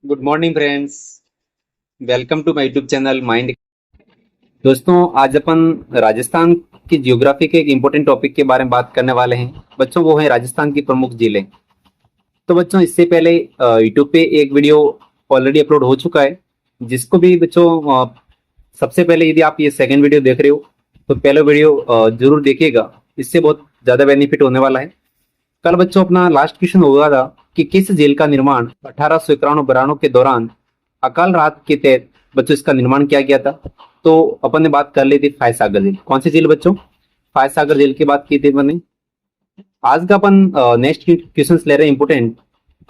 Good morning friends. Welcome to my YouTube channel mind. दोस्तों, आज अपन राजस्थान की जियोग्राफी के एक इम्पोर्टेंट टॉपिक के बारे में बात करने वाले हैं। बच्चों, वो है राजस्थान की प्रमुख जिले। तो बच्चों, इससे पहले यूट्यूब पे एक वीडियो ऑलरेडी अपलोड हो चुका है, जिसको भी बच्चों सबसे पहले यदि आप ये सेकंड वीडियो देख रहे हो तो पहला वीडियो जरूर देखिएगा। इससे बहुत ज्यादा बेनिफिट होने वाला है। कल बच्चों अपना लास्ट क्वेश्चन हुआ था कि किस झील का निर्माण 1891-92 के दौरान अकाल रात के तहत बच्चों इसका निर्माण किया गया था। तो अपन ने बात कर ली थी फाय सागर झील। कौन सी झील बच्चों? फाय सागर झील की बात की थी अपन ने। आज का अपन नेक्स्ट क्वेश्चन ले रहे हैं इंपोर्टेंट।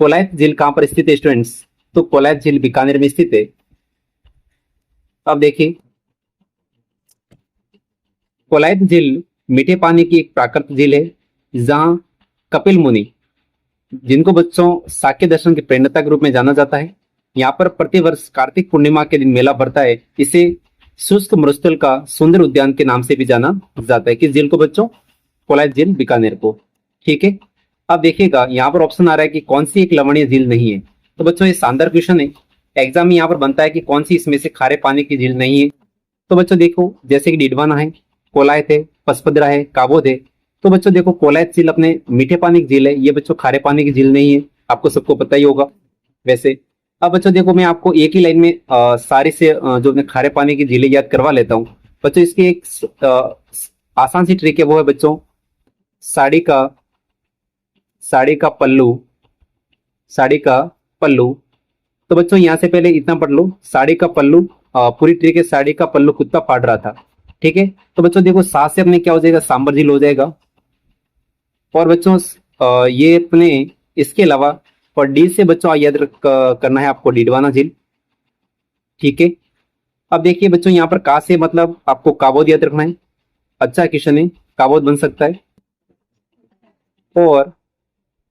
कोलायत झील कहां पर स्थित है स्टूडेंट्स? तो कोलायत झील बीकानेर में स्थित है। अब देखिए, कोलायत झील मीठे पानी की एक प्राकृतिक झील है, जहां कपिल मुनि, जिनको बच्चों साक्य दर्शन के प्रेरणा के रूप में जाना जाता है, यहाँ पर प्रतिवर्ष कार्तिक पूर्णिमा के दिन मेला भरता है। इसे शुष्क मरुस्थल का सुंदर उद्यान के नाम से भी जाना जाता है। किस झील को बच्चों? कोलायत झील बीकानेर को। ठीक है। अब देखिएगा, यहाँ पर ऑप्शन आ रहा है कि कौन सी एक लवणीय झील नहीं है। तो बच्चों, ये शानदार क्वेश्चन है। एग्जाम में यहाँ पर बनता है कि कौन सी इसमें से खारे पानी की झील नहीं है। तो बच्चों देखो, जैसे कि डिडवाना है, कोलायत है, पचपदरा है, काबोद है। तो बच्चों देखो, कोलायत झील अपने मीठे पानी की झील है, ये बच्चों खारे पानी की झील नहीं है। आपको सबको पता ही होगा वैसे। अब बच्चों देखो, मैं आपको एक ही लाइन में सारी से जो अपने खारे पानी की झीलें याद करवा लेता हूँ। बच्चों, इसकी एक आसान सी ट्रिक है, वो है बच्चों साड़ी का साड़ी का पल्लू साड़ी का पल्लू। तो बच्चों यहाँ से पहले इतना पढ़ लो, साड़ी का पल्लू। पूरी ट्रिक है, साड़ी का पल्लू कुत्ता फाड़ रहा था। ठीक है। तो बच्चों देखो, सात से अपने क्या हो जाएगा? सांबर झील हो जाएगा। और बच्चों ये अपने इसके अलावा और डी से बच्चों याद करना है आपको डीडवाना झील। ठीक है। अब देखिए बच्चों, यहाँ पर का से मतलब आपको काबोद याद रखना है। अच्छा क्वेश्चन है, काबोद बन सकता है। और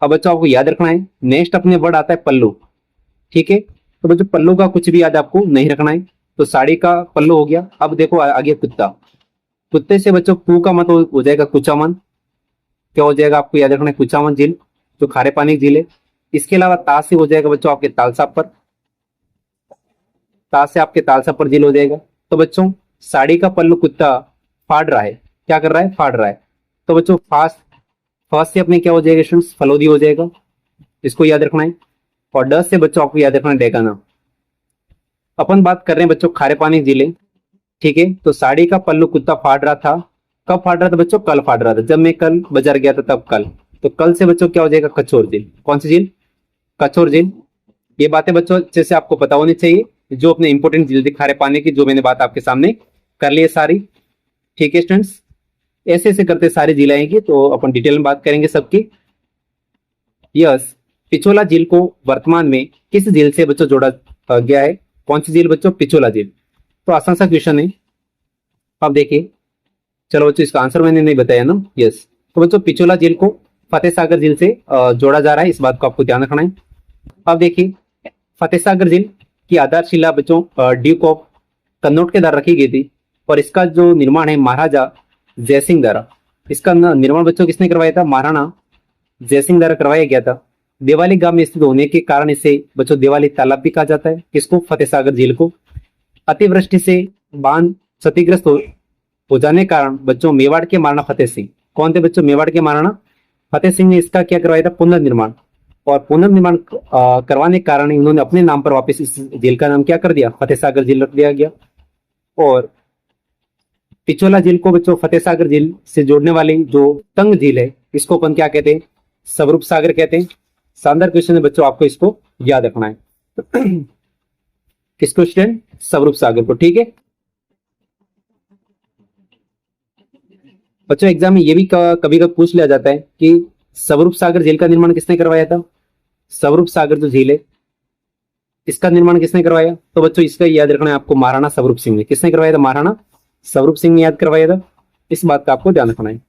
अब बच्चों आपको याद रखना है, नेक्स्ट अपने वर्ड आता है पल्लू। ठीक है। तो बच्चों पल्लू का कुछ भी याद आपको नहीं रखना है। तो साड़ी का पल्लू हो गया। अब देखो आगे कुत्ता। कुत्ते से बच्चों कू का मत हो जाएगा कुचामन। क्या हो जाएगा? आपको याद रखना है कुचामन झील, जो खारे पानी की झील है। इसके अलावा ता से हो जाएगा बच्चों आपके तालसा पर। ता से आपके तालसा पर झील हो जाएगा। तो बच्चों साड़ी का पल्लू कुत्ता फाड़ रहा है। क्या कर रहा है? फाड़ रहा है। तो बच्चों फास्ट फर्स्ट से अपने क्या हो जाएगा स्टूडेंट्स? फलोदी हो जाएगा। इसको याद रखना है। और डस से बच्चों आपको याद रखना है डेगाना। अपन बात कर रहे हैं बच्चों खारे पानी की झीलें। ठीक है। तो साड़ी का पल्लू कुत्ता फाड़ रहा था। कब फाड़ रहा था बच्चों? कल फाड़ रहा था। जब मैं कल बाजार गया था तब कल। तो कल से बच्चों क्या हो जाएगा? कचोर झील। कौन सी झील? कचोर झील। ये बातें बच्चों अच्छे से आपको पता होनी चाहिए, जो अपने इंपोर्टेंट झील थी खारे पानी की, जो मैंने बात आपके सामने कर ली है सारी। ठीक है स्टूडेंट्स, ऐसे ऐसे करते सारी झील आएंगी, तो अपन डिटेल में बात करेंगे सबकी। यस, पिछोला झील को वर्तमान में किस झील से बच्चों जोड़ा गया है? कौन सी झील बच्चों? पिछोला झील। तो आसान सा क्वेश्चन है। अब देखिए, चलो बच्चों इसका आंसर मैंने नहीं बताया ना। यस, तो बच्चों पिछोला झील को फतेह सागर झील से जोड़ा जा रहा है। इस बात को आपको ध्यान रखना है। अब देखिए, फतेह सागर झील की आधारशिला बच्चों ड्यूक ऑफ कन्नौज के द्वारा रखी गई थी। और इसका जो निर्माण है महाराजा जयसिंह द्वारा। इसका निर्माण बच्चों किसने करवाया था? महाराणा जयसिंह द्वारा करवाया गया था। देवाली गांव में स्थित होने के कारण इसे बच्चों देवाली तालाब भी कहा जाता है। किसको? फतेह सागर झील को। अतिवृष्टि से बांध क्षतिग्रस्त हो जाने के कारण बच्चों मेवाड़ के महाराणा फतेह सिंह, कौन थे बच्चों? मेवाड़ के महाराणा फतेह सिंह ने इसका क्या करवाया था? पुनर्निर्माण। और पुनर्निर्माण करवाने के कारण उन्होंने अपने नाम पर वापस इस झील का नाम क्या कर दिया? फतेह सागर झील रख दिया गया। और पिछोला झील को बच्चों फतेह सागर झील से जोड़ने वाली जो तंग झील है, इसको अपन क्या कहते हैं? स्वरूप सागर कहते हैं। शानदार क्वेश्चन है बच्चों, आपको इसको याद रखना है। किसको स्टूडेंट? स्वरूप सागर को। ठीक है बच्चों, एग्जाम में ये भी कभी कभी पूछ लिया जाता है कि स्वरूप सागर झील का निर्माण किसने करवाया था? स्वरूप सागर जो झील है, इसका निर्माण किसने करवाया? तो बच्चों इसका याद रखना है आपको, महाराणा स्वरूप सिंह ने। किसने करवाया था? महाराणा स्वरूप सिंह ने याद करवाया था। इस बात का आपको ध्यान रखना है।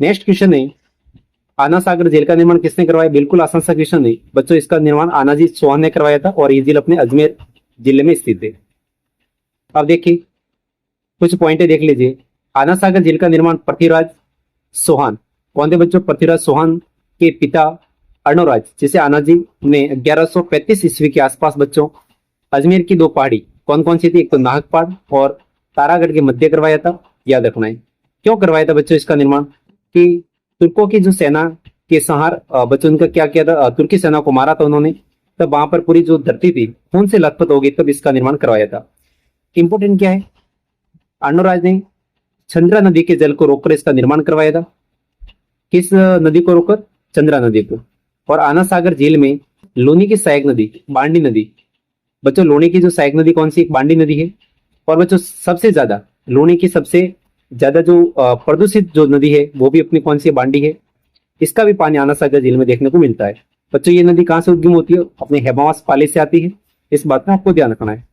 नेक्स्ट क्वेश्चन है, आना सागर झील का निर्माण किसने करवाया? बिल्कुल आसान सा क्वेश्चन है बच्चों, इसका निर्माण आनाजी चौहान ने करवाया था। और ये झील अपने अजमेर जिले में स्थित है। अब देखिए कुछ पॉइंट देख लीजिए। आना सागर झील का निर्माण पृथ्वीराज चौहान, कौन थे बच्चों? पृथ्वीराज चौहान के पिता अर्णोराज, जिसे आनाजी ने 1135 ईस्वी के आसपास बच्चों अजमेर की दो पहाड़ी कौन कौन सी थी, एक तो नाहक पहाड़ और तारागढ़ के मध्य करवाया था, याद रखना है। क्यों करवाया था बच्चों इसका निर्माण, कि तुर्कों की जो सेना के संहार बच्चों उनका क्या किया था, तुर्की सेना को मारा था उन्होंने, तब वहां पर पूरी जो धरती थी खून से लथपथ हो गई, तब इसका निर्माण करवाया था। इंपोर्टेंट क्या है, अर्णोराज ने चंद्रा नदी के जल को रोककर इसका निर्माण करवाया था। किस नदी को रोककर, चंद्रा नदी को। और आना सागर झील में लूनी की सहायक नदी बांडी नदी, बच्चों लूनी की जो सहायक नदी कौन सी, एक बांडी नदी है। और बच्चों सबसे ज्यादा लूनी की सबसे ज्यादा जो प्रदूषित जो नदी है वो भी अपनी कौन सी है, बांडी है। इसका भी पानी आना सागर झील में देखने को मिलता है। बच्चों ये नदी कहाँ से उद्गम होती है, अपने हेमावास पाली से आती है, इस बात में आपको ध्यान रखना है।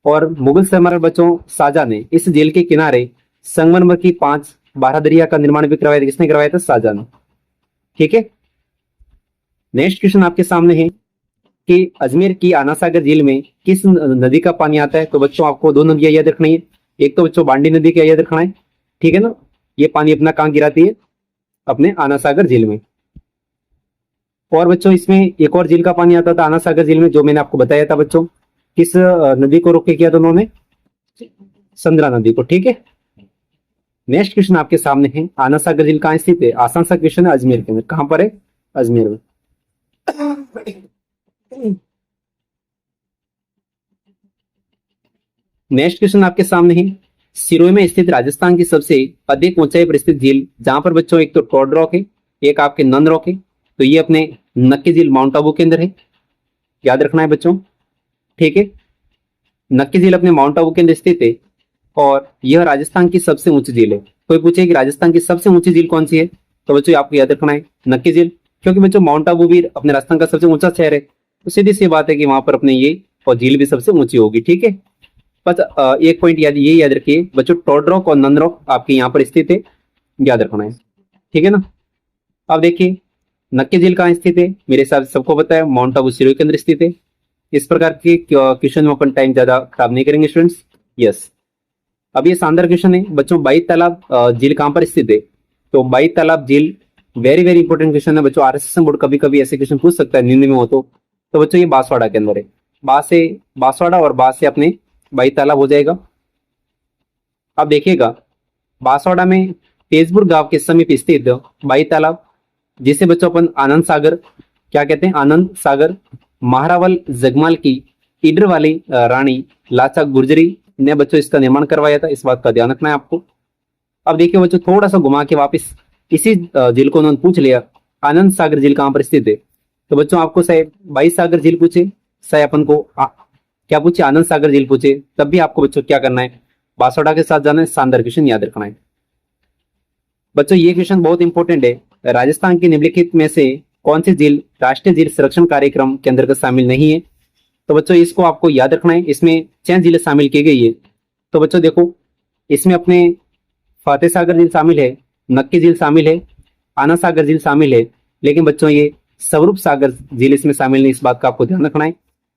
और मुगल सम्राट बच्चों शाहजहां ने इस झील के किनारे संगमरमर की 5 बारादरिया का निर्माण भी करवाया था। किसने करवाया था, शाहजहां ने। ठीक है, नेक्स्ट क्वेश्चन आपके सामने है कि अजमेर की आना सागर झील में किस नदी का पानी आता है। तो बच्चों आपको दो नदियां याद रखनी है, एक तो बच्चों बांडी नदी का याद रखना है, ठीक है ना। ये पानी अपना कहाँ गिराती है, अपने आना सागर झील में। और बच्चों इसमें एक और झील का पानी आता था आना सागर झील में, जो मैंने आपको बताया था बच्चों, किस नदी को रोक के किया था उन्होंने, संद्रा नदी को। ठीक है, नेक्स्ट क्वेश्चन आपके सामने है, आना सागर झील कहाँ स्थित है। आसान सा क्वेश्चन है, अजमेर के अंदर। कहां पर है, अजमेर में। नेक्स्ट क्वेश्चन आपके सामने है, सिरोही में स्थित राजस्थान की सबसे अधिक ऊंचाई पर स्थित झील, जहां पर बच्चों एक तो टॉड रॉक है, एक आपके नंद रॉक है। तो ये अपने नक्की झील माउंट आबू के अंदर है, याद रखना है बच्चों। ठीक है, नक्की झील अपने माउंट आबू के अंदर स्थित है और यह राजस्थान की सबसे ऊंची झील है। कोई पूछे कि राजस्थान की सबसे ऊंची झील कौन सी है, तो बच्चों आपको याद रखना है नक्की झील, क्योंकि बच्चों माउंट आबू भी अपने राजस्थान का सबसे ऊंचा शहर है, तो सीधी सी बात है कि वहां पर अपने ये और झील भी सबसे ऊंची होगी। ठीक है, बस एक पॉइंट ये याद रखिए बच्चों, टॉड रॉक और नंद रॉक आपके यहाँ पर स्थित है, याद रखना है। ठीक है ना। अब देखिए नक्की झील कहाँ स्थित है, मेरे हिसाब से सबको पता है, माउंट आबू सिरोही के अंदर स्थित है। इस प्रकार के क्वेश्चन में अपन टाइम ज्यादा खराब नहीं करेंगे स्टूडेंट्स। यस, अब ये शानदार क्वेश्चन है बच्चों, बाई तालाब झील कहाँ पर स्थित है। तो बाई तालाब झील वेरी वेरी इंपॉर्टेंट क्वेश्चन है बच्चों, आरएसएस बोर्ड कभी कभी ऐसे क्वेश्चन पूछ सकता है नींद में हो तो बच्चों ये बांसवाड़ा के अंदर है। बांसवाड़ा और बांस से अपने बाई तालाब हो जाएगा। अब देखिएगा बांसवाड़ा में तेजपुर गांव के समीप स्थित बाई तालाब, जिसे बच्चों अपन आनंद सागर क्या कहते हैं, आनंद सागर, महारावल जगमाल की ईडर वाली रानी लाचा गुर्जरी ने बच्चों इसका निर्माण करवाया था, इस बात का ध्यान रखना है आपको। अब देखिए बच्चों थोड़ा सा घुमा के वापस इसी झील को उन्होंने पूछ लिया, आनंद सागर झील कहां पर स्थित है। तो बच्चों आपको चाहे बाई सागर झील पूछे, चाहे अपन को क्या पूछे, आनंद सागर झील पूछे, तब भी आपको बच्चों क्या करना है, बांसवाड़ा के साथ जाना है। शानदार क्वेश्चन याद रखना है बच्चों, ये क्वेश्चन बहुत इंपॉर्टेंट है। राजस्थान की निम्नलिखित में से कौन सी झील राष्ट्रीय झील संरक्षण कार्यक्रम के अंतर्गत शामिल नहीं है। तो बच्चों इसको आपको याद रखना है, इसमें 6 जिले शामिल की गई है। तो बच्चों देखो इसमें अपने फतेह सागर झील शामिल है, नक्की झील शामिल है, आना सागर झील शामिल है, लेकिन बच्चों ये स्वरूप सागर झील इसमें शामिल नहीं, इस बात का आपको ध्यान रखना है।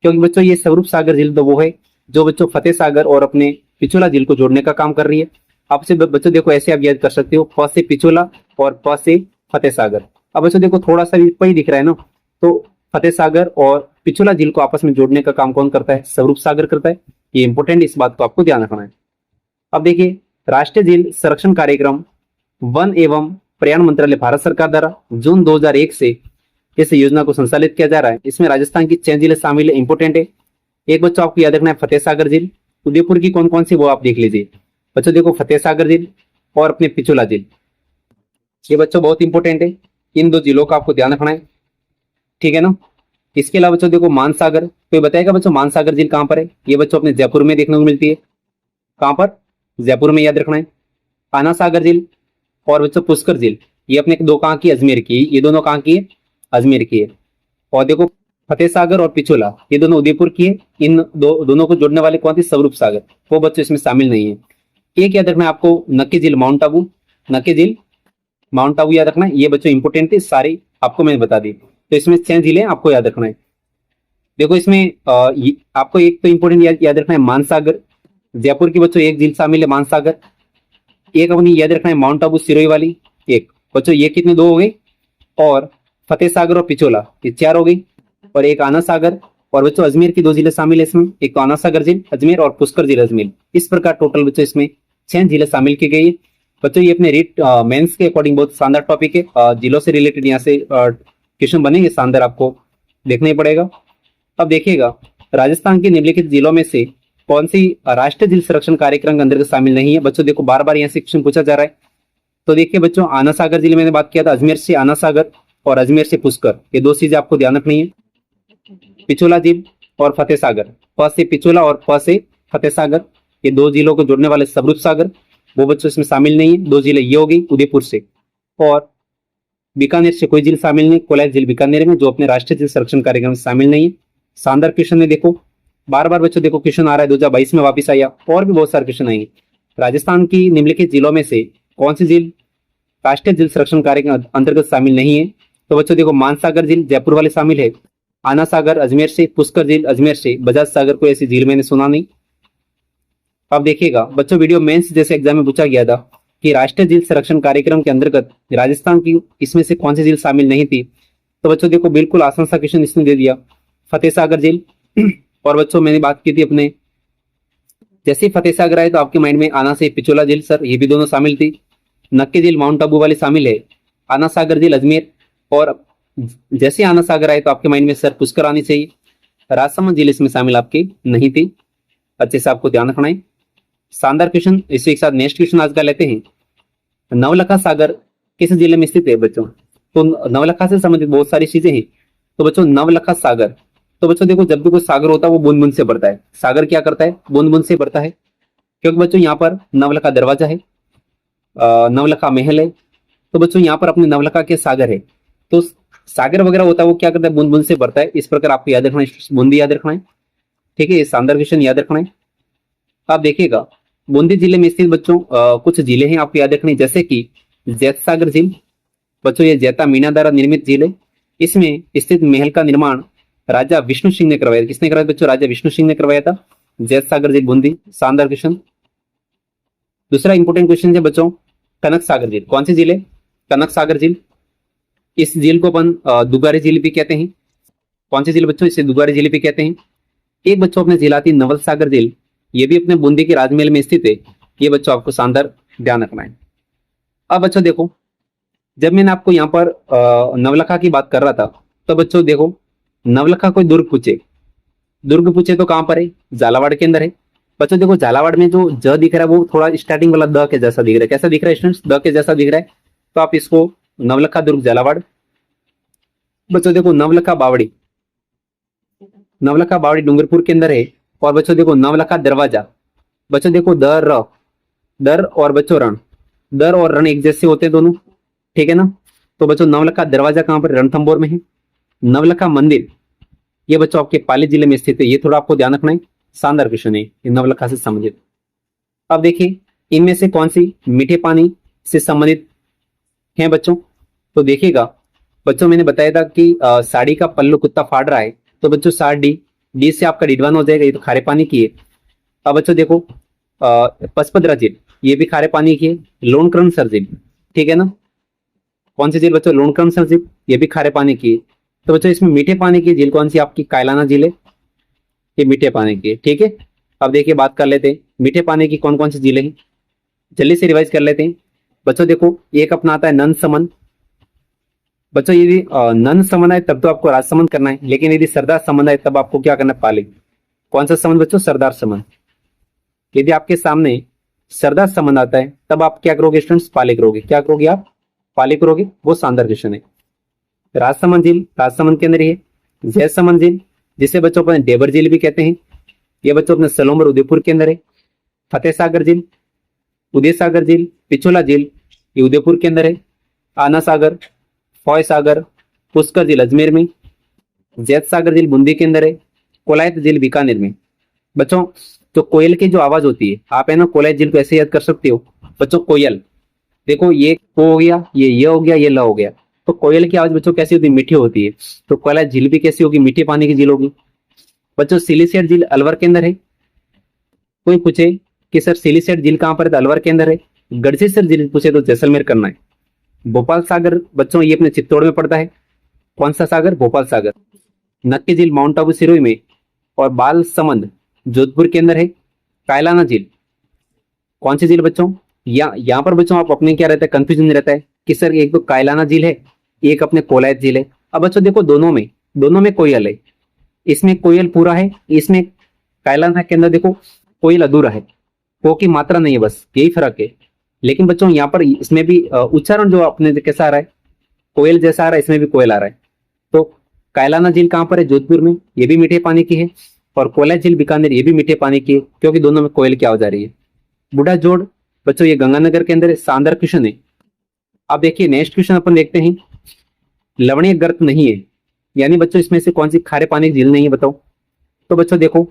क्योंकि बच्चों ये स्वरूप सागर झील तो वो है जो बच्चों फतेह सागर और अपने पिछोला झील को जोड़ने का काम कर रही है। आपसे बच्चों देखो ऐसे आप याद कर सकते हो, फ से पिछोला और प से फतेह सागर। अब बच्चों देखो थोड़ा सा ही दिख रहा है ना, तो फतेह सागर और पिछोला झील को आपस में जोड़ने का काम कौन करता है, स्वरूप सागर करता है। ये इंपॉर्टेंट, इस बात को आपको ध्यान रखना है। अब देखिए राष्ट्रीय झील संरक्षण कार्यक्रम वन एवं पर्यावरण मंत्रालय भारत सरकार द्वारा जून 2001 से इस योजना को संचालित किया जा रहा है। इसमें राजस्थान की 6 जिले शामिल है, इंपोर्टेंट है। एक बच्चों आपको याद रखना है फतेह सागर झील, उदयपुर की कौन कौन सी वो आप देख लीजिए बच्चों, देखो फतेह सागर झील और अपने पिछोला झील, ये बच्चों बहुत इंपॉर्टेंट है। इन 2 जिलों का आपको ध्यान रखना है, ठीक है ना। इसके अलावा बच्चों देखो मानसागर, तो बताएगा बच्चों मानसागर झील कहां पर है, ये बच्चों अपने जयपुर में देखने को मिलती है। कहां पर, जयपुर में, याद रखना है। आना सागर झील और बच्चों पुष्कर झील, ये अपने 2 कहां की, अजमेर की, ये दोनों कहां की है, अजमेर की है। और देखो फतेह सागर और पिछोला ये दोनों उदयपुर की है। इन दोनों को जोड़ने वाले कौन थी, स्वरूप सागर, वो बच्चों इसमें शामिल नहीं है। एक याद रखना है आपको, नक्की झील माउंट आबू, नक्की झील माउंट आबू याद रखना है। ये बच्चों इंपोर्टेंट थी सारी, आपको मैंने बता दी। तो इसमें 6 जिले आपको याद रखना है। देखो इसमें आपको एक तो इंपोर्टेंट याद रखना है मानसागर, जयपुर की बच्चों एक झील शामिल है मानसागर। एक अपनी याद रखना है माउंट आबू सिरोही वाली, एक बच्चों ये कितने 2 हो गए। और फतेह सागर और पिचोला, ये 4 हो गई, और एक आना सागर, और बच्चों अजमेर की 2 जिले शामिल है इसमें, एक तो आना सागर झील अजमेर और पुष्कर झील अजमेर। इस प्रकार टोटल बच्चों इसमें 6 जिले शामिल की गई है। बच्चों ये अपने रीट मेंस के अकॉर्डिंग बहुत शानदार टॉपिक है, जिलों से रिलेटेड यहाँ से क्वेश्चन बनेंगे शानदार, आपको देखना ही पड़ेगा। अब देखिएगा, राजस्थान के निम्नलिखित जिलों में से कौन सी राष्ट्रीय झील संरक्षण कार्यक्रम के अंतर्गत शामिल नहीं है। बच्चों देखो बार बार यहाँ से क्वेश्चन पूछा जा रहा है। तो देखिए बच्चों, आना सागर जिले मैंने बात किया था, अजमेर से आना सागर और अजमेर से पुष्कर, ये 2 चीजें आपको ध्यान रखनी है। पिछोला झील और फतेह सागर, फ से पिछोला और फ से फतेह सागर, ये 2 जिलों को जोड़ने वाले सबरूप सागर, वो बच्चों इसमें शामिल नहीं है। 2 जिले ये हो गई उदयपुर से, और बीकानेर से कोई झील शामिल नहीं, कोलायत झील बीकानेर में, जो अपने राष्ट्रीय झील संरक्षण कार्यक्रम में शामिल नहीं है। शानदार क्वेश्चन है, देखो बार बार बच्चों देखो क्वेश्चन आ रहा है, 2022 में वापस आया, और भी बहुत सारे क्वेश्चन आएंगे। राजस्थान की निम्नलिखित जिलों में से कौन सी झील राष्ट्रीय झील संरक्षण कार्यक्रम के अंतर्गत शामिल नहीं है। तो बच्चों देखो, मानसागर झील जयपुर वाले शामिल है, आना सागर अजमेर से, पुष्कर झील अजमेर से, बजाज सागर कोई ऐसी झील मैंने सुना नहीं। अब देखिएगा बच्चों, वीडियो मेंस जैसे एग्जाम में पूछा गया था कि राष्ट्रीय झील संरक्षण कार्यक्रम के अंतर्गत राजस्थान की इसमें से कौन सी झील शामिल नहीं थी। तो बच्चों देखो बिल्कुल आसान सा क्वेश्चन इसने दे दिया, फतेह सागर झील। और बच्चों मैंने बात की थी अपने, जैसे फतेह सागर आए तो आपके माइंड में आना से पिचोला झील, सर ये भी दोनों शामिल थी। नक्की झील माउंट आबू वाली शामिल है, आना सागर झील अजमेर, और जैसे आना सागर आए तो आपके माइंड में सर पुष्कर आनी चाहिए। राजसमंद झील इसमें शामिल आपकी नहीं थी, अच्छे से आपको ध्यान रखना है। शानदार क्वेश्चन, इसी के साथ नेक्स्ट क्वेश्चन आज का लेते हैं। नवलखा सागर किस जिले में स्थित है बच्चों। तो नवलखा से संबंधित बहुत सारी चीजें हैं। तो बच्चों नवलखा सागर, तो बच्चों देखो जब भी कोई सागर होता है वो बूंद बूंद से बढ़ता है। सागर क्या करता है, बूंद बूंद से बढ़ता है, क्योंकि बच्चों यहाँ पर नवलखा दरवाजा है, नवलखा महल है। तो बच्चों यहाँ पर अपने नवलखा के सागर है, तो सागर वगैरह होता है वो क्या करता है, बूंद बूंद से बढ़ता है। इस प्रकार आपको याद रखना है, बूंदी याद रखना है, ठीक है, ये शानदार क्वेश्चन याद रखना है। आप देखिएगा, बूंदी जिले में स्थित बच्चों कुछ जिले हैं आपको याद रखनी, जैसे कि जैत सागर झील। बच्चों ये जैता मीना द्वारा निर्मित झील है, इसमें स्थित महल का निर्माण राजा विष्णु सिंह ने करवाया। किसने करवाया बच्चों, राजा विष्णु सिंह ने करवाया था। जैत सागर झील बूंदी, शानदार क्वेश्चन। दूसरा इंपोर्टेंट क्वेश्चन है बच्चों, कनक सागर झील, कौन सी झील है, कनक सागर झील। इस झील को अपन दुगारी झील भी कहते हैं। कौन सी झील बच्चों, इसे दुगारी झील भी कहते हैं। एक बच्चों अपने झील आती नवल सागर झील, ये भी अपने बूंदी के राजमहल में स्थित है। ये बच्चों आपको शानदार ध्यान रखना है। अब बच्चों देखो, जब मैंने आपको यहाँ पर नवलखा की बात कर रहा था, तो बच्चों देखो नवलखा कोई दुर्ग पूछे, दुर्ग पूछे तो कहां पर है, झालावाड़ के अंदर है। बच्चों देखो झालावाड़ में जो ज दिख रहा है वो थोड़ा स्टार्टिंग वाला द के जैसा दिख रहा है। कैसा दिख रहा है स्टूडेंट्स, द के जैसा दिख रहा है, तो आप इसको नवलखा दुर्ग झालावाड़। बच्चों देखो नवलखा बावड़ी, नवलखा बावड़ी डूंगरपुर के अंदर है। और बच्चों देखो नवलखा दरवाजा, बच्चों देखो दर और बच्चों रण, दर और रण एक जैसे होते हैं दोनों, ठीक है ना। तो बच्चों नवलखा दरवाजा कहां पर, रणथंभौर में है। नवलखा मंदिर, ये बच्चों आपके पाली जिले में स्थित है। ये थोड़ा आपको ध्यान रखना है, शानदार क्वेश्चन है ये नवलखा से संबंधित। अब देखिए इनमें से कौन सी मीठे पानी से संबंधित है बच्चों। तो देखिएगा बच्चों, मैंने बताया था कि साड़ी का पल्लू कुत्ता फाड़ रहा है, तो बच्चों 7D, डी से आपका डिडवान हो जाएगा, ये तो खारे पानी की है। अब बच्चों देखो पचपदरा झील, ये भी खारे पानी की है। लोणकरण सर झील, ठीक है ना, कौन सी झील बच्चों, लोणकरण सर झील, ये भी खारे पानी की है। तो बच्चों इसमें मीठे पानी की झील कौन सी आपकी, कायलाना झील है, ये मीठे पानी की है, ठीक है। अब देखिए बात कर लेते हैं मीठे पानी की कौन कौन सी झीलें हैं, जल्दी से रिवाइज कर लेते हैं बच्चों। देखो एक अपना आता है नंद समन। बच्चों यदि नंद समन है तब तो आपको राजसमंद करना है, लेकिन यदि सरदार समन है तब आपको क्या करना है, पाली। कौन सा समन बच्चों, सरदार समन। यदि आपके सामने सरदार समन आता है तब आप क्या करोगे स्टूडेंट्स, पाली करोगे। क्या करोगे आप, पाली करोगे। वो शानदार क्वेश्चन है। राजसमंद झील राजसमंद के अंदर ही है। जयसमंद झील, जिसे बच्चों अपने देवर झील भी कहते हैं, ये बच्चों अपने सलोमर उदयपुर के अंदर है। फतेह सागर झील, उदय सागर झील, पिछोला झील, ये उदयपुर के अंदर है। आना सागर, फॉय सागर, पुष्कर झील अजमेर में, जैत सागर झील बूंदी के अंदर है। कोलायत झील बीकानेर में। बच्चों तो कोयल की जो आवाज होती है, आप है ना कोलायत झील को ऐसे याद कर सकते हो बच्चों, कोयल। देखो ये को हो गया, ये हो गया, ये ल हो गया। तो कोयल की आवाज बच्चों कैसी होती है, मीठी होती है। तो कोयला झील भी कैसी होगी, मीठे पानी की झील होगी। बच्चों सिलीसेट झील अलवर के अंदर है। कोई पूछे कि सर सिलीसेट झील कहां पर है, तो अलवर के अंदर है। गढ़सीसर झील पूछे तो जैसलमेर करना है। भोपाल सागर बच्चों ये अपने चित्तौड़ में पड़ता है। कौन सा सागर? भोपाल सागर। नक्की झील माउंट आबू सिरोही में, और बाल समंद जोधपुर के अंदर है। कायलाना झील कौन सी झील बच्चों? यहाँ पर बच्चों आप अपने क्या रहता है, कंफ्यूजन रहता है कि सर एक तो कायलाना झील है, एक अपने कोलायत झील है। अब बच्चों देखो दोनों में कोयल है, इसमें कोयल पूरा है, इसमें कायलाना के अंदर देखो कोयल अधूरा है, को की मात्रा नहीं है, बस यही फर्क है। लेकिन बच्चों यहाँ पर इसमें भी उच्चारण जो अपने कैसा आ रहा है, कोयल जैसा आ रहा है, इसमें भी कोयल आ रहा है। तो कायलाना झील कहाँ पर है? जोधपुर में, ये भी मीठे पानी की है। और कोलायत झील बीकानेर, ये भी मीठे पानी की है, क्योंकि दोनों में कोयल की आवाज आ रही है। बूढ़ा जोड़ बच्चों ये गंगानगर के अंदर है। सांदर क्वेश्चन है। अब देखिए नेक्स्ट क्वेश्चन अपन देखते हैं। लवणीय गर्त नहीं है, यानी बच्चों इसमें से कौन सी खारे पानी की झील नहीं है, बताओ। तो बच्चों देखो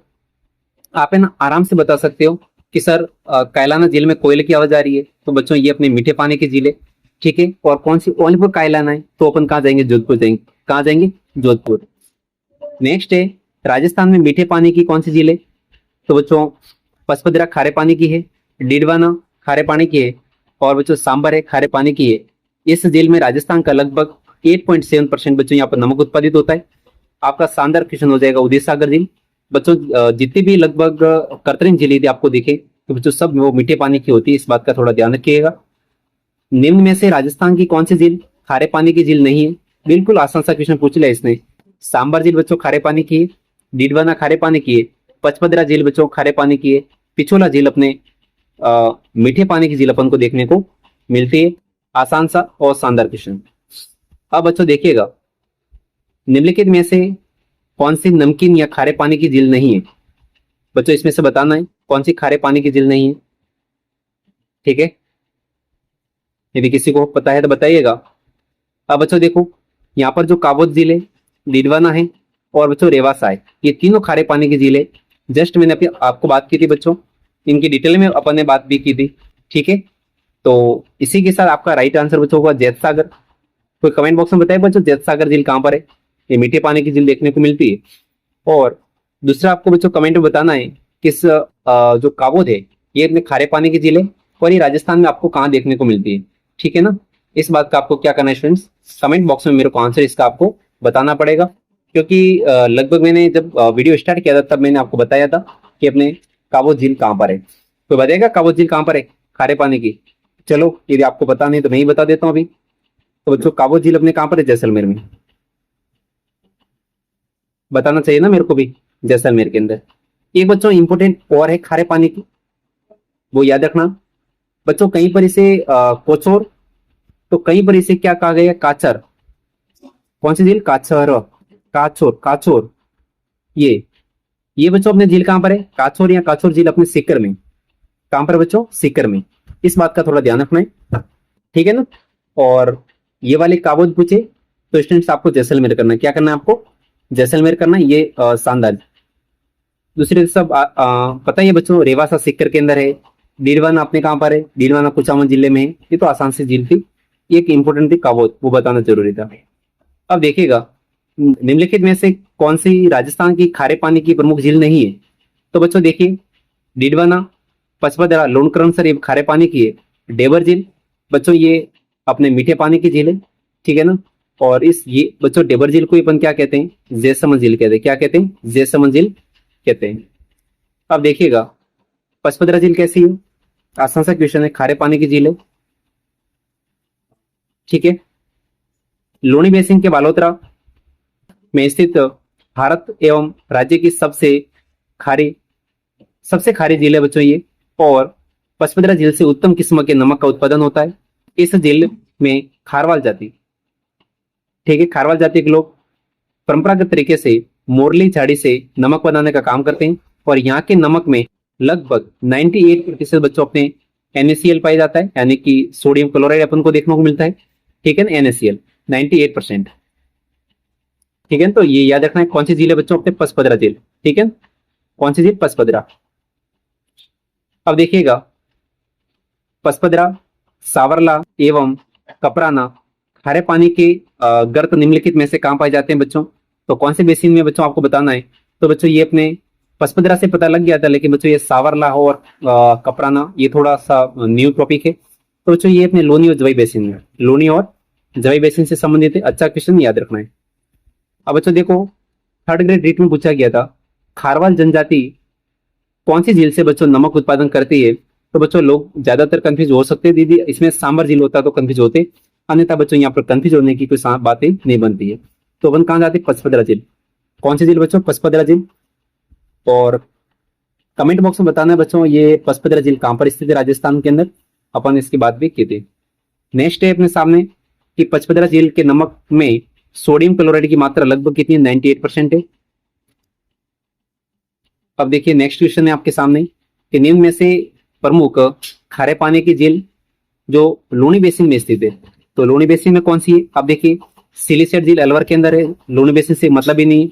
आप है ना आराम से बता सकते हो कि सर कायलाना झील में कोयल की आवाज आ रही है, तो बच्चों ये अपने मीठे पानी की झील है, ठीक है। और कौन सी? ओनली फॉर कायलाना है, तो अपन कहाँ जाएंगे? जोधपुर जाएंगे। कहाँ जाएंगे? जोधपुर। नेक्स्ट है राजस्थान में मीठे पानी की कौन सी झील है? तो बच्चों पचपदरा खारे पानी की है, डीडवाना खारे पानी की है, और बच्चों सांबर है खारे पानी की है। इस झील में राजस्थान का लगभग 8.7% बच्चों यहाँ पर नमक उत्पादित होता है। आपका शानदार क्वेश्चन हो जाएगा उदय सागर झील। बच्चों जितनी भी लगभग कृत्रिम झील यदि आपको दिखे तो बच्चों सब वो मीठे पानी की होती है, इस बात का थोड़ा ध्यान रखिएगा। निम्न में से राजस्थान की कौन सी झील खारे पानी की झील नहीं है? बिल्कुल आसान सा क्वेश्चन पूछ लिया इसने। सांबर झील बच्चों खारे पानी की है, डीडवाना खारे पानी की है, पचपदरा झील बच्चों खारे पानी की है, पिछोला झील अपने मीठे पानी की झील अपन को देखने को मिलती है। आसान सा और शानदार क्वेश्चन। अब बच्चों देखिएगा निम्नलिखित में से कौन सी नमकीन या खारे पानी की झील नहीं है? बच्चों इसमें से बताना है कौन सी खारे पानी की झील नहीं है, ठीक है। यदि किसी को पता है तो बताइएगा। अब बच्चों देखो यहाँ पर जो काबोद झील है, डीडवाना है, और बच्चों रेवासा है, ये तीनों खारे पानी की झील है। जस्ट मैंने आपको बात की थी बच्चों, इनकी डिटेल में अपन ने बात भी की थी, ठीक है। तो इसी के साथ आपका राइट आंसर बच्चों होगा जैत सागर। कोई कमेंट बॉक्स में बताइए बच्चों जैत सागर झील कहाँ पर है? ये मीठे पानी की झील देखने को मिलती है। और दूसरा आपको बच्चों कमेंट में बताना है किस जो काबोद है ये अपने खारे पानी की झील है, और ये राजस्थान में आपको कहाँ देखने को मिलती है, ठीक है ना। इस बात का आपको क्या करना है स्टूडेंट्स, कमेंट बॉक्स में मेरे को आंसर इसका आपको बताना पड़ेगा। क्योंकि लगभग मैंने जब वीडियो स्टार्ट किया था तब मैंने आपको बताया था कि अपने काबोद झील कहाँ पर है। तो बताएगा काबोद झील कहाँ पर है खारे पानी की? चलो यदि आपको पता नहीं तो मैं ही बता देता हूँ अभी। तो बच्चों काबोद झील अपने कहाँ पर है? जैसलमेर में। बताना चाहिए ना मेरे को भी, जैसलमेर के अंदर। एक बच्चों इंपोर्टेंट और है खारे पानी की, वो याद रखना बच्चों। कहीं पर इसे कोचोर, तो कहीं पर इसे क्या कहा गया? काचर। कौन सी झील? काचर, काचोर, काचोर। ये बच्चों अपने झील कहां पर है? काचोर या काचोर झील अपने सीकर में। कहां पर बच्चों? सीकर में। इस बात का थोड़ा ध्यान रखना है, ठीक है ना। और ये वाले काबोद पूछे तो स्टूडेंट्स आपको जैसलमेर करना है। क्या करना है आपको? जैसलमेर करना है। ये शानदार। दूसरे सब पता ही है बच्चों, रेवासा सीकर के अंदर है। डीडवाना अपने कहां पर है? डीडवाना कुचामन जिले में है। ये तो आसान सी झील थी, एक इंपोर्टेंट थी काबोद, वो बताना जरूरी था। अब देखिएगा निम्नलिखित में से कौन सी राजस्थान की खारे पानी की प्रमुख झील नहीं है? तो बच्चों देखिए डीडवाना, पचपदरा, लोणकरणसर ये खारे पानी की है। डेबर झील बच्चों ये अपने मीठे पानी की झील है, ठीक है ना। और ये बच्चों डेबर झील को अपन क्या कहते हैं? जैसमंद झील कहते हैं। क्या कहते हैं? जैसमंद झील कहते हैं। अब देखिएगा पचपदरा झील कैसी है? आसान सा क्वेश्चन है, खारे पानी की झील है, ठीक है। लूणी बेसिन के बालोतरा में स्थित भारत एवं राज्य की सबसे खारी झील है बच्चों ये। और पचपदरा झील से उत्तम किस्म के नमक का उत्पादन होता है। इस झील में खारवाल जाति, ठीक है, खारवाल जाति के लोग परंपरागत तरीके से मोरली झाड़ी से नमक बनाने का काम करते हैं। और यहाँ के नमक में लगभग 98% बच्चों अपने NaCl पाया जाता है, यानी कि सोडियम क्लोराइड अपन को देखने को मिलता है, ठीक है ना। NaCl 98%, ठीक है। तो ये याद रखना है कौन सी झील है बच्चों? अपने पचपदरा झील, ठीक है। कौन सी झील? पचपदरा। अब देखिएगा पचपदरा, सावरला एवं कपराना खारे पानी के गर्त निम्नलिखित में से कहां पाए जाते हैं बच्चों? तो कौन से बेसिन में बच्चों आपको बताना है। तो बच्चों ये अपने पचपदरा से पता लग गया था, लेकिन बच्चों ये सावरला हो और कपराना ये थोड़ा सा न्यू टॉपिक है। तो बच्चों ये अपने लोनी और जवाई बेसिन में, लोनी और जवाई बेसिन से संबंधित है। अच्छा क्वेश्चन याद रखना है। अब बच्चों देखो, थर्ड ग्रेड रीट में पूछा गया था, खारवाल जनजाति कौन सी झील से बच्चों नमक उत्पादन करती है। तो बच्चों लोग ज्यादातर कंफ्यूज हो सकते हैं, दीदी इसमें सांबर झील होता तो कंफ्यूज होते, अन्यथा बच्चों यहाँ पर कंफ्यूज होने की कोई बातें नहीं बनती है। तो अपन कहाँ जाते, पचपदरा झील। कौन सी झील बच्चों, पचपदरा झील। और कमेंट बॉक्स में बताना है बच्चों ये पचपदरा झील कहाँ पर स्थित है राजस्थान के अंदर, अपन इसकी बात भी की थी। नेक्स्ट है अपने सामने कि पचपदरा झील के नमक में सोडियम क्लोराइड की मात्रा लगभग कितनी है, 98% है। अब देखिए नेक्स्ट क्वेश्चन है आपके सामने कि निम्न में से प्रमुख खारे पानी की झील जो लूनी बेसिन में स्थित है, तो लूनी बेसिन में कौन सी है। अब देखिए सिलीसेट झील अलवर के अंदर है, लूनी बेसिन से मतलब ही नहीं।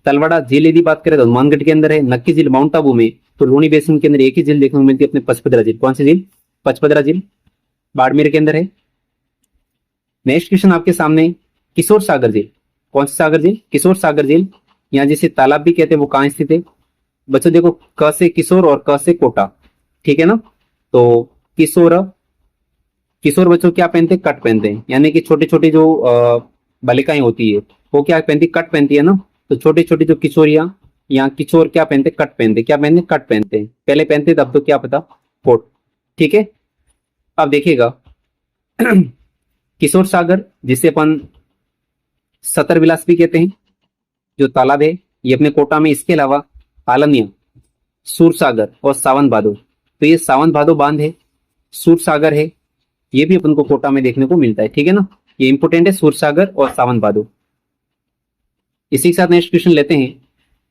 तलवाड़ा झील यदि बात करें तो हनुमानगढ़ के अंदर है। नक्की झील माउंट आबू में। तो लूनी बेसिन के अंदर एक ही झील देखने को मिलती है अपने पचपदरा झील। कौन सी झील, पचपदरा झील, बाड़मेर के अंदर है। नेक्स्ट क्वेश्चन आपके सामने, किशोर सागर झील। कौन सी सागर झील, किशोर सागर झील, यहाँ जिसे तालाब भी कहते हैं वो कहाँ स्थित है। बच्चों देखो क से किशोर और क से कोटा, ठीक है ना। तो किशोर, किशोर बच्चों क्या पहनते हैं, कट पहनते हैं, यानी कि छोटी छोटी जो बालिकाएं होती है वो क्या पहनती, कट पहनती है ना। तो छोटी छोटी जो किशोरियां, यहाँ किशोर क्या पहनते, कट पहनते, क्या पहनते, कट पहनते हैं। पहले पहनते थे, अब तो क्या पता, कोट, ठीक है। अब देखिएगा किशोर सागर जिसे अपन सतर विलास भी कहते हैं, जो तालाब है ये अपने कोटा में। इसके अलावा आलनिया, सूरसागर और सावन भादो, तो ये सावन भादो बांध है, सूरसागर है, ये भी अपन को कोटा में देखने को मिलता है, ठीक है ना। ये इंपोर्टेंट है, सूरसागर और सावन भादो। इसी के साथ नेक्स्ट क्वेश्चन लेते हैं,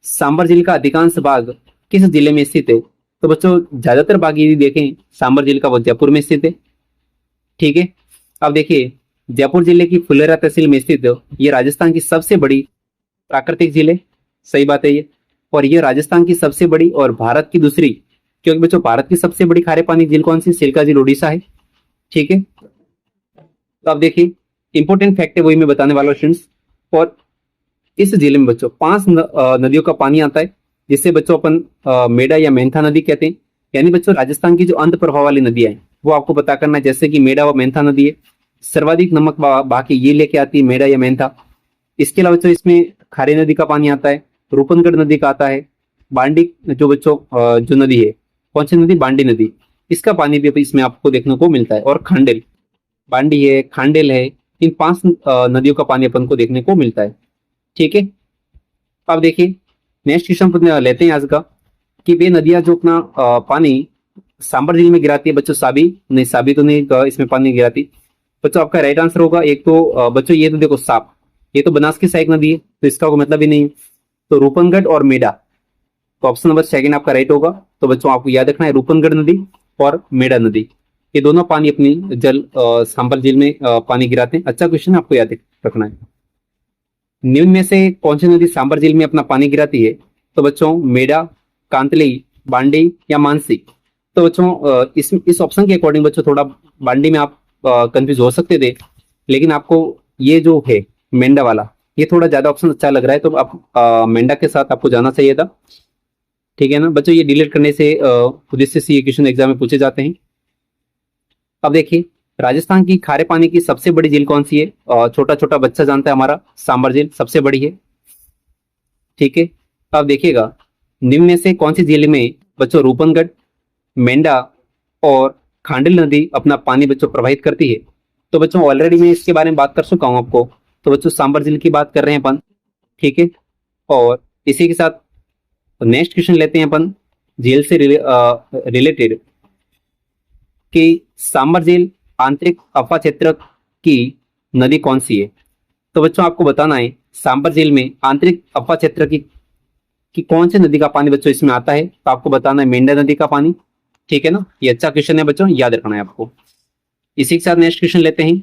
सांबर झील का अधिकांश भाग किस जिले में स्थित है। तो बच्चों ज्यादातर भाग यदि देखें सांबर झील का वो जयपुर में स्थित है, ठीक है। अब देखिए जयपुर जिले की फुलेरा तहसील में स्थित ये राजस्थान की सबसे बड़ी प्राकृतिक झील है, सही बात है ये। और ये राजस्थान की सबसे बड़ी और भारत की दूसरी, क्योंकि बच्चों भारत की सबसे बड़ी खारे पानी झील कौन सी, सिल्का झील उड़ीसा है, ठीक है। तो अब देखिए इंपोर्टेंट फैक्ट है वही मैं बताने वाला हूँ स्टूडेंट्स। और इस जिले में बच्चों 5 नदियों का पानी आता है, जिससे बच्चों अपन मेडा या मेंथा नदी कहते हैं। यानी बच्चों राजस्थान की जो अंत प्रभाव वाली नदियां हैं वो आपको पता करना है, जैसे कि मेडा व मेंथा नदी है, सर्वाधिक नमक बहा के ये लेके आती है मेडा या मेंथा। इसके अलावा बच्चों इसमें खारी नदी का पानी आता है, रूपनगढ़ नदी का आता है, बांडी जो बच्चों जो नदी है, कौन सी नदी, बांडी नदी, इसका पानी भी इसमें आपको देखने को मिलता है। और खांडेल, बांडी है, खांडेल है, इन 5 नदियों का पानी अपन को देखने को मिलता है, ठीक है। अब देखिए नेक्स्ट क्वेश्चन लेते हैं आज का कि वे नदियां जो अपना पानी सांबर झील में गिराती है। बच्चों साबी नहीं, साबी तो नहीं इसमें पानी गिराती। बच्चों आपका राइट आंसर होगा एक तो बच्चों ये तो देखो साप, ये तो बनास की सहायक नदी है तो इसका कोई मतलब ही नहीं है। तो रूपनगढ़ और मेडा, तो ऑप्शन नंबर सेकंड आपका राइट होगा। तो बच्चों आपको याद रखना है रूपनगढ़ नदी और मेडा नदी, ये दोनों पानी अपनी जल सांबर झील में पानी गिराते हैं। अच्छा क्वेश्चन है, आपको याद रखना है। निम्न में से कौन सी नदी सांबर झील में अपना पानी गिराती है। तो बच्चों मेडा, कांतली, बांडी या मानसी। तो बच्चों इस ऑप्शन के अकॉर्डिंग बच्चों थोड़ा बांडी में आप कंफ्यूज हो सकते थे, लेकिन आपको ये जो है मेंढा वाला ये थोड़ा ज्यादा ऑप्शन अच्छा लग रहा है, तो आप मेंढा के साथ आपको जाना चाहिए था, ठीक है ना। बच्चों ये डिलीट करने से उद्देश्य से ये क्वेश्चन एग्जाम में पूछे जाते हैं। अब देखिए राजस्थान की खारे पानी की सबसे बड़ी झील कौन सी है। छोटा छोटा बच्चा जानता है हमारा, सांबर झील सबसे बड़ी है, ठीक है। अब देखिएगा निम्न में से कौन सी झील में बच्चों रूपनगढ़, मेंढा और खांडल नदी अपना पानी बच्चों प्रवाहित करती है। तो बच्चों ऑलरेडी मैं इसके बारे में बात कर चुका हूं आपको। तो बच्चों सांबर झील की बात कर रहे हैं अपन, ठीक है। और इसी के साथ नेक्स्ट क्वेश्चन लेते हैं अपन झील से रिलेटेड कि सांबर झील आंतरिक अफवा क्षेत्र की नदी कौन सी है। तो बच्चों आपको बताना है सांबर झील में आंतरिक अफवा क्षेत्र की कौन सी नदी का पानी बच्चों इसमें आता है। तो आपको बताना है मेंढा नदी का पानी, ठीक है ना। ये अच्छा क्वेश्चन है बच्चों, याद रखना है आपको। इसी के साथ नेक्स्ट क्वेश्चन लेते हैं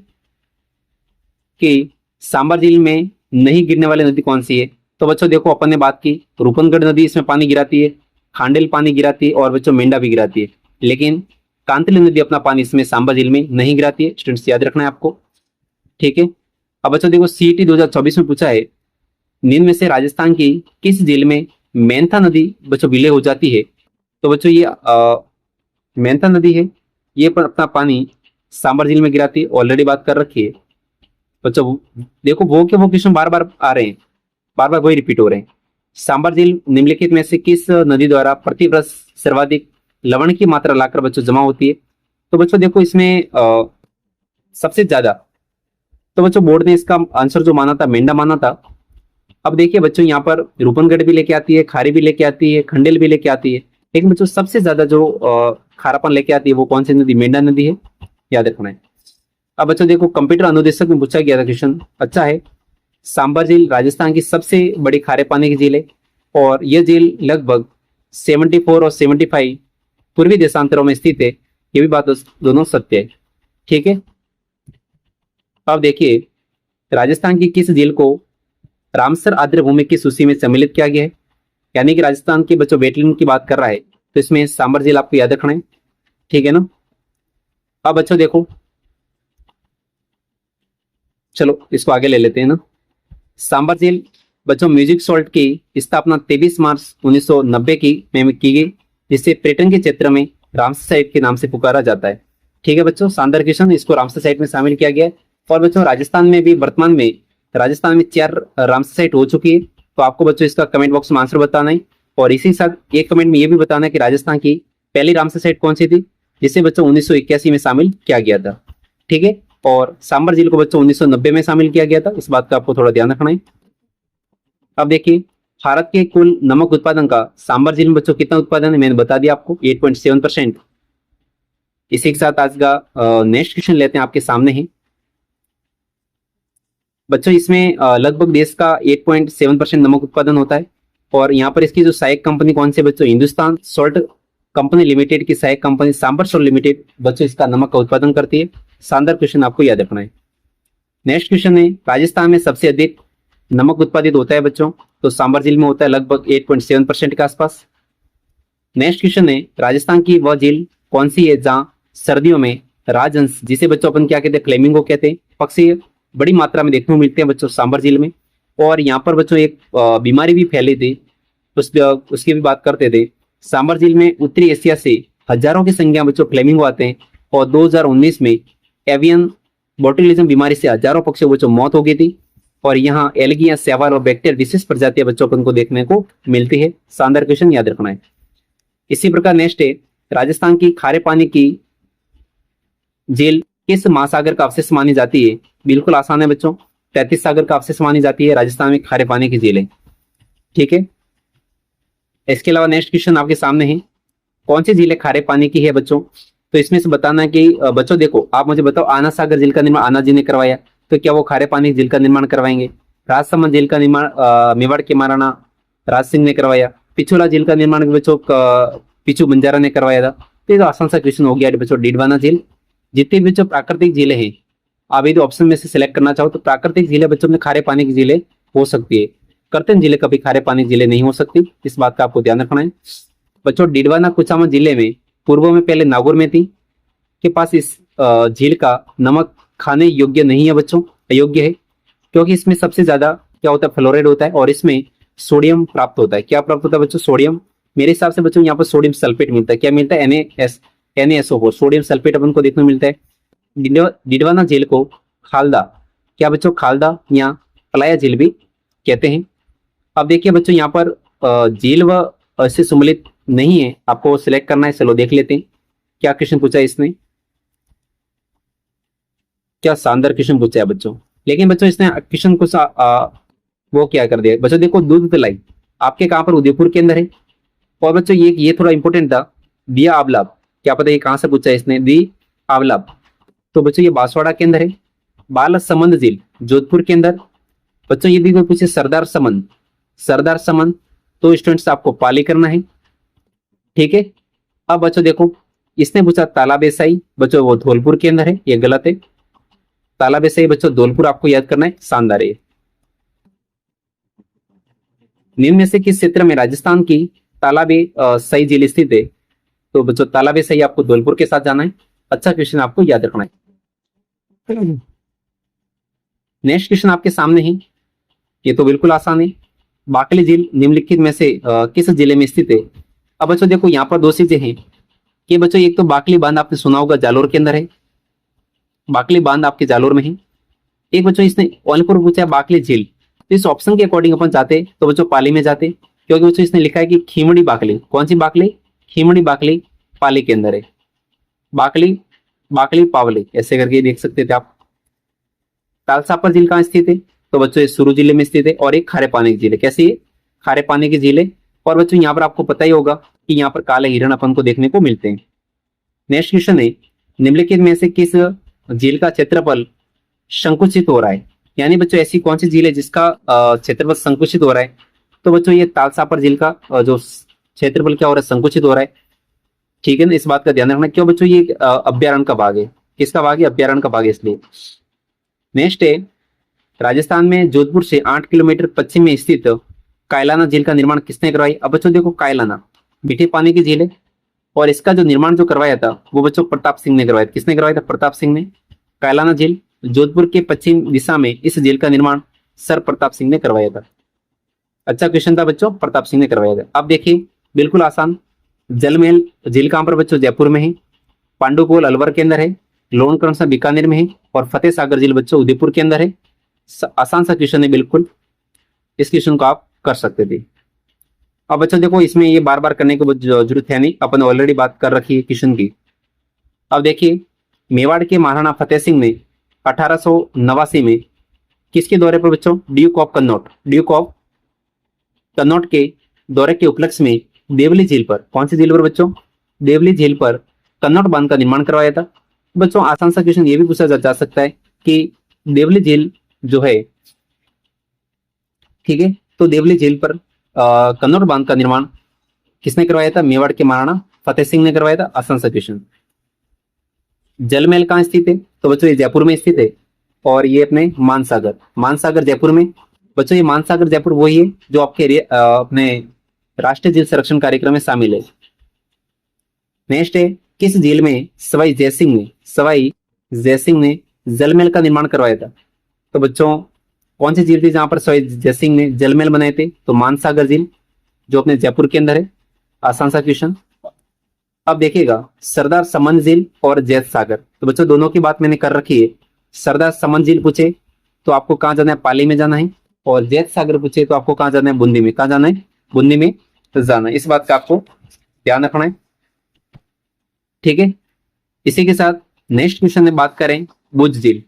कि सांबर झील में नहीं गिरने वाली नदी कौन सी है। तो बच्चों देखो अपन ने बात की रूपनगढ़ नदी इसमें पानी गिराती है, खांडेल पानी गिराती है और बच्चों मेंढा भी गिराती है, लेकिन कांतली नदी अपना पानी इसमें सांबर झील में नहीं गिराती है। स्टूडेंट्स याद रखना है आपको, ठीक है। अब बच्चों देखो सीईटी 2024 में पूछा है निम्न में से राजस्थान की किस झील में मेंथा नदी बच्चों विलय हो जाती है। तो बच्चों ये मेंथा नदी है, ये पर अपना पानी सांबर झील में गिराती है, ऑलरेडी बात कर रखी है। बच्चों देखो वो के वो क्वेश्चन बार बार आ रहे हैं, बार बार वही रिपीट हो रहे हैं। सांबर झील निम्नलिखित में से किस नदी द्वारा प्रति वर्ष सर्वाधिक लवण की मात्रा लाकर बच्चों जमा होती है? तो बच्चों देखो इसमें सबसे ज्यादा तो बच्चों बोर्ड ने इसका आंसर जो माना था मेंढा माना था। अब देखिए बच्चों यहाँ पर रूपनगढ़ भी लेके आती है, खारी भी लेके आती है, खंडेल भी लेके आती है, लेकिन बच्चों सबसे ज्यादा जो खारापन लेके आती है वो कौन सी नदी? मेंढा नदी है, याद रखना है। अब बच्चों देखो कंप्यूटर अनुदेशक में पूछा गया था क्वेश्चन, अच्छा है। सांबर झील राजस्थान की सबसे बड़ी खारे पानी की झील है और यह झील लगभग 74 और 75 पूर्वी देशांतरों में स्थित है। ये भी बात दोनों सत्य है, ठीक है। अब देखिए राजस्थान की किस झील को रामसर आर्द्र भूमि की सूची में सम्मिलित किया गया है? यानी कि राजस्थान के बच्चों वेटलैंड की बात कर रहा है तो इसमें सांबर झील आपको याद रखना है, ठीक है ना। अब बच्चों देखो, चलो इसको आगे ले लेते हैं ना। सांबर झील बच्चों म्यूजिक सॉल्ट की स्थापना 23 मार्च 1990 में की गई, जिसे पर्यटन के क्षेत्र में रामसर साइट के नाम से पुकारा जाता है, ठीक है बच्चों। शानदार क्वेश्चन, इसको रामसर साइट में शामिल किया गया है। और बच्चों राजस्थान में भी वर्तमान में राजस्थान में 4 रामसर साइट हो चुकी है, तो आपको बच्चों इसका कमेंट बॉक्स में आंसर बताना है। और इसी साथ एक कमेंट में ये भी बताना है कि राजस्थान की पहली रामसर साइट कौन सी थी, जिसे बच्चों 1981 में शामिल किया गया था, ठीक है। और सांबर झील को बच्चों 1990 में शामिल किया गया था, इस बात का आपको थोड़ा ध्यान रखना है। अब देखिए भारत के कुल नमक उत्पादन का सांबर झील में बच्चों कितना उत्पादन है, मैंने बता दिया आपको 8.7%। इसी के साथ आज का नेक्स्ट क्वेश्चन लेते हैं, आपके सामने है बच्चों। इसमें लगभग देश का 8.7% नमक उत्पादन होता है और यहाँ पर इसकी जो सहायक कंपनी कौन सी बच्चों? हिंदुस्तान सॉल्ट कंपनी लिमिटेड की सहायक कंपनी सांबर सॉल्ट लिमिटेड बच्चों इसका नमक का उत्पादन करती है। शानदार क्वेश्चन, आपको याद रखना है। नेक्स्ट क्वेश्चन है राजस्थान में सबसे अधिक नमक उत्पादित होता है बच्चों, तो सांबर झील में होता है लगभग 8.7% के आसपास। नेक्स्ट क्वेश्चन है राजस्थान की वह झील कौन सी है जहां सर्दियों में राजहंस, जिसे बच्चों अपन क्या कहते हैं? फ्लेमिंगो कहते हैं, पक्षी बड़ी मात्रा में देखने को मिलते हैं बच्चों सांबर झील में। और यहाँ पर बच्चों एक बीमारी भी फैली थी, उसकी भी बात करते थे। सांबर झील में उत्तरी एशिया से हजारों की संख्या बच्चों फ्लेमिंगो आते हैं और 2019 में एवियन बोटुलिज्म बीमारी से हजारों पक्षियों बच्चों मौत हो गई थी। और यहाँ एल्गी या शैवाल और बैक्टीरिया विशेष प्रजातियां बच्चों को देखने को मिलती है। शानदार क्वेश्चन, याद रखना है। इसी प्रकार नेक्स्ट है राजस्थान की खारे पानी की झील किस महासागर का अवशेष मानी जाती है? बिल्कुल आसान है बच्चों, 33 सागर का अवशेष मानी जाती है राजस्थान में खारे पानी की झील है, ठीक है। इसके अलावा नेक्स्ट क्वेश्चन आपके सामने है, कौन सी झीलें खारे पानी की है बच्चों? तो इसमें से बताना है कि बच्चों देखो, आप मुझे बताओ आना सागर झील का निर्माण आना जी ने करवाया, तो क्या वो खारे पानी झील का निर्माण करवाएंगे? राजसमंद झील का निर्माण मेवाड़ के महाराणा राज सिंह ने करवाया। पिछोला झील का निर्माण बच्चों पिछू बंजारा ने करवाया था। तो ये तो आसान सा क्वेश्चन हो गया बच्चों, डीडवाना झील। जितनी भी जो प्राकृतिक झीलें हैं, आप यदि ऑप्शन में से सिलेक्ट करना चाहो तो प्राकृतिक झीलें बच्चों में खारे पानी की झीलें हो सकती है, कृत्रिम झीलें कभी खारे पानी की झीलें नहीं हो सकती, इस बात का आपको ध्यान रखना है बच्चों। डिडवाना कुचामन जिले में पूर्व में पहले नागौर में थी के पास इस झील का नमक खाने योग्य नहीं है बच्चों, अयोग्य है, क्योंकि इसमें सबसे ज्यादा क्या होता है? फ्लोराइड होता है और इसमें सोडियम प्राप्त होता है। क्या प्राप्त होता है बच्चों? सोडियम। मेरे हिसाब से बच्चों यहाँ पर सोडियम सल्फेट मिलता है। क्या मिलता है? NaSO4, सोडियम सल्फेट अपन को देखने को मिलता है। डिडवाना झील को खालदा, क्या बच्चों? खालदा या पलाया झील भी कहते हैं। अब देखिए बच्चों यहाँ पर झील व ऐसे सम्मिलित नहीं है, आपको सिलेक्ट करना है। चलो देख लेते हैं क्या क्वेश्चन पूछा है इसने। क्या शानदार क्वेश्चन पूछा है बच्चों, लेकिन बच्चों इसने क्वेश्चन को वो क्या कर दिया बच्चों। देखो दूध पिलाई आपके कहां पर? उदयपुर के अंदर है। और बच्चों ये थोड़ा इंपॉर्टेंट था, दिया आबलाब, क्या पता ये कहां से पूछा है इसने? दी आबलाब, तो बच्चों ये बांसवाड़ा के अंदर है। बाल समंद झील जोधपुर के अंदर। बच्चों यदि कोई पूछे सरदार समंद, तो स्टूडेंट्स आपको पाली करना है, ठीक है। अब बच्चों देखो इसने पूछा तालाब एसाई, बच्चों वो धौलपुर के अंदर है, ये गलत है। तालाब एसाई बच्चों धौलपुर आपको याद करना है, शानदार है। निम्न में से किस क्षेत्र में राजस्थान की तालाबे सई झील स्थित है? तो बच्चों तालाबे सई आपको धौलपुर के साथ जाना है। अच्छा क्वेश्चन, आपको याद रखना है। नेक्स्ट क्वेश्चन आपके सामने है, ये तो बिल्कुल आसान है। बाकली झील निम्नलिखित में से किस जिले में स्थित है? अब बच्चों देखो यहाँ पर दो चीजें हैं कि बच्चों एक तो बाकली बांध आपने सुना होगा, जालोर के अंदर है, बाकली बांध आपके जालोर में है। एक बच्चों इसने ओनपुर पूछा है बाकली झील, इस ऑप्शन के अकॉर्डिंग अपन जाते तो बच्चों पाली में जाते, क्योंकि बच्चों इसने लिखा है कि खीमड़ी बाकली, कौन सी बाकली, खीमड़ी बाकली पाली के अंदर है, बाकली बाकली पावली ऐसे करके देख सकते थे आप। तालसापर झील कहाँ स्थित है, तो बच्चों ये सुरू जिले में स्थित है और एक खारे पानी की झील है। कैसी है, खारे पानी की झील है। और बच्चों यहाँ पर आपको पता ही होगा कि यहाँ पर काले हिरण अपन को देखने को मिलते हैं। नेक्स्ट क्वेश्चन है, निम्नलिखित में से किस झील का क्षेत्रफल संकुचित हो रहा है, यानी बच्चों ऐसी कौन सी झील है जिसका क्षेत्रफल संकुचित हो रहा है, तो बच्चों ये तालसापर झील का जो क्षेत्रफल क्या हो रहा है, संकुचित हो रहा है। ठीक है ना, इस बात का ध्यान रखना। क्यों बच्चों, ये अभ्यारण्य का भाग है, किसका भाग है, अभ्यारण्य का भाग है इसलिए। नेक्स्ट है, राजस्थान में जोधपुर से 8 किलोमीटर पश्चिम में स्थित कायलाना झील का निर्माण किसने करवाई। अब बच्चों देखो, कायलाना मीठे पानी की झील है और इसका जो निर्माण जो करवाया था वो बच्चों प्रताप सिंह ने करवाया। किसने करवाया था, प्रताप सिंह ने। कायलाना झील जोधपुर के पश्चिम दिशा में इस झील का निर्माण सर प्रताप सिंह ने करवाया था। अच्छा क्वेश्चन था बच्चों, प्रताप सिंह ने करवाया था। अब देखिए बिल्कुल आसान, जलमहल झील कहां पर बच्चों, जयपुर में है। पांडुपोल अलवर के अंदर है। लोणकरणसा बीकानेर में है और फतेह सागर झील बच्चों उदयपुर के अंदर है। आसान सा क्वेश्चन है बिल्कुल, इस क्वेश्चन को आप कर सकते थे। अब बच्चों देखो, इसमें ये बार बार करने की जरूरत है नहीं, अपन ऑलरेडी बात कर रखी है क्वेश्चन की। अब देखिए, मेवाड़ के महाराणा फतेह सिंह ने 1889 में किसके दौरे पर बच्चों, ड्यूक ऑफ कन्नौट के दौरे के उपलक्ष्य में देवली झील पर, कौन सी झील पर बच्चों, देवली झील पर कन्नौट बांध का निर्माण करवाया था। बच्चों आसान सा क्वेश्चन ये भी पूछा जा सकता है कि देवली झील जो है, ठीक है, तो देवली झील पर कन्नौट बांध का निर्माण किसने करवाया था, मेवाड़ के महाराणा फतेह सिंह ने करवाया था। आसान सा क्वेश्चन। जलमहल कहाँ स्थित है, तो बच्चों ये जयपुर में स्थित है और ये अपने मानसागर जयपुर में। बच्चों ये मानसागर जयपुर वही है जो आपके अपने राष्ट्रीय झील संरक्षण कार्यक्रम में शामिल है। नेक्स्ट है, किस झील में सवाई जयसिंह ने जलमहल का निर्माण करवाया था। तो बच्चों कौन सी झील थी जहां पर सवाई जयसिंह ने जलमहल बनाए थे, तो मानसागर झील जो अपने जयपुर के अंदर है। आसान सा क्वेश्चन। अब देखिएगा, सरदार समन झील और जैत सागर, तो बच्चों दोनों की बात मैंने कर रखी है। सरदार समन झील पूछे तो आपको कहाँ जाना है, पाली में जाना है, और जैत सागर पूछे तो आपको कहाँ जाना है, बूंदी में। कहाँ जाना है, बूंदी में जाना है। इस बात का आपको ध्यान रखना है, ठीक है। इसी के साथ नेक्स्ट क्वेश्चन में बात करें भुज झील,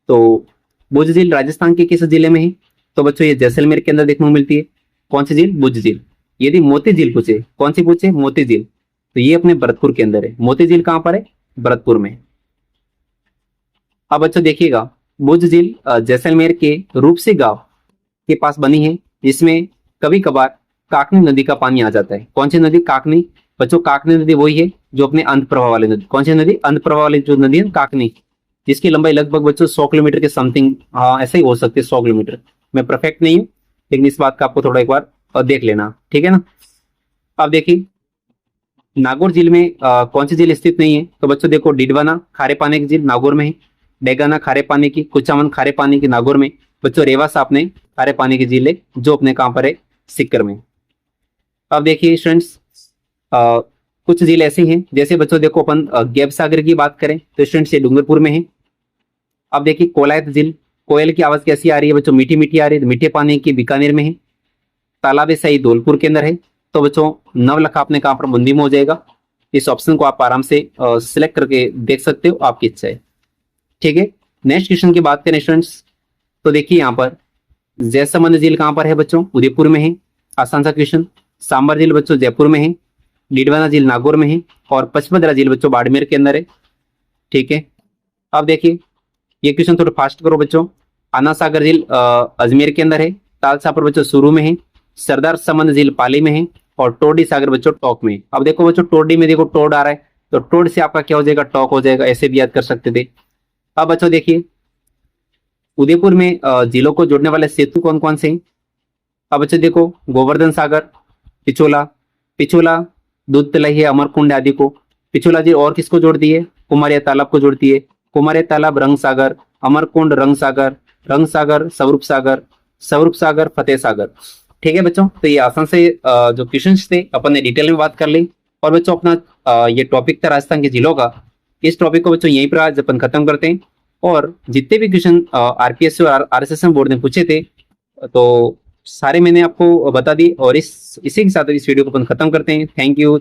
तो भुज झील राजस्थान के किस जिले में है, तो बच्चों ये जैसलमेर के अंदर देखने को मिलती है। कौन सी झील, भुज झील। यदि मोती झील पूछे, कौन सी पूछे, मोती झील, तो ये अपने भरतपुर के अंदर है। मोती झील कहां पर है, भरतपुर में। अब बच्चों देखिएगा, भुज झील जैसलमेर के रूपसी गांव के पास बनी है, जिसमें कभी कभार काकनी नदी का पानी आ जाता है। कौन सी नदी, काकनी। बच्चों काकनी नदी वही है जो अपने अंत प्रवाह वाली नदी, कौन सी नदी, अंत प्रवाह वाली जो नदी है काकनी, जिसकी लंबाई लगभग बच्चों 100 किलोमीटर के समथिंग, हाँ ऐसा ही हो सकती है 100 किलोमीटर। मैं परफेक्ट नहीं हूँ, लेकिन इस बात का आपको थोड़ा एक बार देख लेना, ठीक है ना। अब देखिए, नागौर झील में कौन सी झील स्थित नहीं है, तो बच्चों देखो, डिडवाना खारे पानी की झील नागौर में है, डेगाना खारे पानी की, कुचामन खारे पानी की नागौर में। बच्चों रेवासा अपने खारे पानी की झील है जो अपने कहां पर है, सिक्कर में। अब देखिए स्टूडेंट्स, कुछ झील ऐसी हैं, जैसे बच्चों देखो अपन गैब सागर की बात करें तो स्टूडेंट्स ये डूंगरपुर में है। अब देखिए कोलायत झील, कोयल की आवाज कैसी आ रही है बच्चों, मीठी मीठी आ रही है, मीठे पानी की बीकानेर में है। तालाब सही धौलपुर के अंदर है। तो बच्चों नवलखा अपने कहां पर, बूंदी में हो जाएगा। इस ऑप्शन को आप आराम से सिलेक्ट करके देख सकते हो, आपकी इच्छा है, ठीक है। नेक्स्ट क्वेश्चन की बात करें स्टूडेंट्स, तो देखिए यहाँ पर जैसमंद झील कहां पर है बच्चों, उदयपुर में है। आसान सा क्वेश्चन। सांबर झील बच्चों जयपुर में है, डिडवाना झील नागौर में है, और पचमदरा झील बच्चों बाड़मेर के अंदर है, ठीक है। अब देखिए ये क्वेश्चन थोड़ा फास्ट करो बच्चों। आना सागर झील अजमेर के अंदर है, तालसापर बच्चों शुरू में है, सरदार समंद झील पाली में है, और टोडी सागर बच्चों टोंक में। अब देखो बच्चों, टोडी में देखो टोड आ रहा है, तो टोड से आपका क्या हो जाएगा, टोंक हो जाएगा, ऐसे भी याद कर सकते थे। अब बच्चों देखिए, उदयपुर में जिलों को जोड़ने वाले सेतु कौन कौन से हैं। अब बच्चों देखो, गोवर्धन सागर, पिछोला, दूध तलही, अमरकुंड आदि को। पिछोला झील और किसको जोड़ती है, कुमारिया तालाब को जोड़ती है। कुमारिया तालाब रंग सागर, अमरकुंड रंग सागर स्वरूप सागर फतेह सागर, ठीक है बच्चों। तो ये आसान से जो क्वेश्चंस थे अपन ने डिटेल में बात कर ली। और बच्चों अपना ये टॉपिक था राजस्थान के जिलों का, इस टॉपिक को बच्चों यहीं पर आज अपन खत्म करते हैं। और जितने भी क्वेश्चन आरपीएस और आरएसएस बोर्ड ने पूछे थे तो सारे मैंने आपको बता दी, और इसी के साथ इस वीडियो को अपन खत्म करते हैं। Thank you.